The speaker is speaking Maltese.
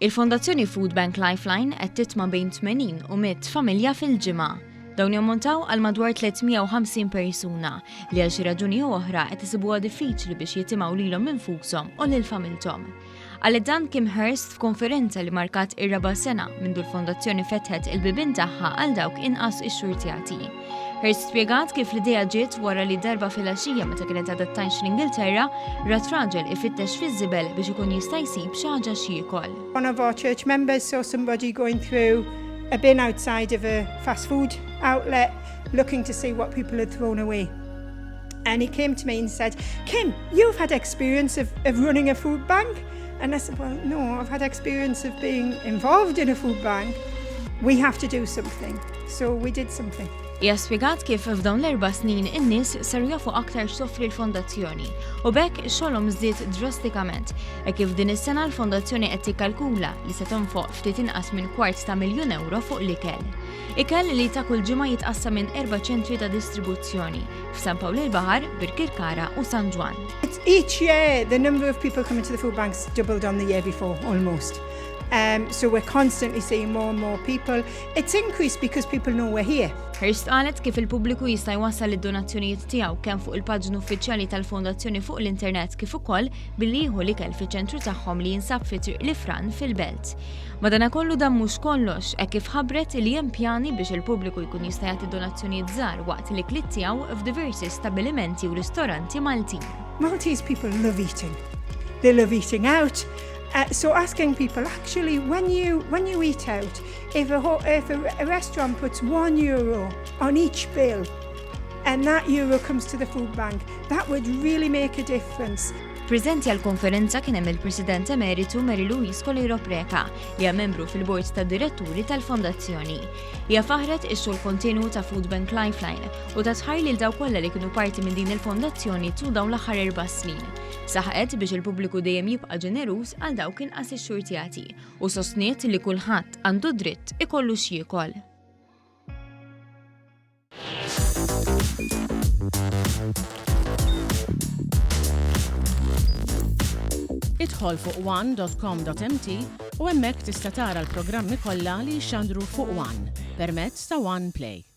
Il-Fondazzjoni Foodbank Lifeline qed titma bejn 80 u 100 familja fil-ġimgħa. Dawn jammontaw għal madwar 350 persuna li għal xi raġuni oħra qed isibuha diffiċli biex jitimgħu lilhom infushom u lill-familthom. Għal dan Kim Hurst f'konferenza li markat Erba Sena mindu l-Fondazzjoni fetħet il-bibien tagħha għal dawk inqas ix-xurtjati. Hurst spjegat kif l-idea ġiet wara li darba fil-għaxija meta kienet għadha tgħix l-Ingilterra rat raġel ifittex fiż-żibel biex ikun jista' jsib xi ħaġa x'jiekol. One of our church members saw somebody going through a bin outside of a fast food outlet looking to see what people had thrown away. And he came to me and said, "Kim, you've had experience of running a food bank?" And I said, "Well, no, I've had experience of being involved in a food bank. We have to do something." So we did something. Hija spjegat kif f'dawn l-4 snin in-nies saru jafu aktar x'toffri l-Fondazzjoni u bekk xogħolhom żdied drastikament kif din is-sena l-Fondazzjoni qed tikkalkula li se tonfoq ftit inqas minn €250,000 fuq l-ikel. Ikel li ta' kull ġimgħa jitqassam minn 4 ċentri ta' distribuzzjoni f'San Pawl il-Baħar, Birkirkara u San Ġwan. Each year the number of people coming to the food banks doubled on the year before almost. So we're constantly seeing more and more people. It's increased because people know we're here. Hurst qalet kif il-pubbliku jista' jwassal id-donazzjonijiet tiegħu kemm fuq il-paġna uffiċjali tal-Fondazzjoni fuq l-Internet kif ukoll billi jieħu l-ikel fiċ-ċentru tagħhom li jinsab fi Triq l-Ifran fil-Belt. Madankollu dan mhux kollox kif ħabbret li hemm pjani biex il-pubbliku jkun jista' jagħti donazzjonijiet żgħar waqt li kliet tiegħu f'diversi stabbilimenti u ristoranti Maltin. Maltese people love eating. They love eating out. So asking people, actually, when you eat out, if a restaurant puts €1 on each bill, and that euro comes to the food bank, that would really make a difference. Preżenti għall-konferenza kien hemm il-President Emeritu Mary Louise Preka li hija membru fil-Bord tad-Diretturi tal-Fondazzjoni. Hija faħret ix-xogħol kontinwu ta' Foodbank Lifeline u ta' tħajr lil dawk kollha li kienu parti minn din il-fondazzjoni tul dawn l-aħħar 4 snin. Saħqet biex il-pubbliku dejjem jibqa' ġeneruż għal dawk inqas ix-xurtjati u sostniet li kulħadd għandu dritt ikollu x'jiekol. Idħol fuq one.com.mt u hemmhekk tista' tara l-programmi kollha li jxandru fuq One permezz ta' One Play.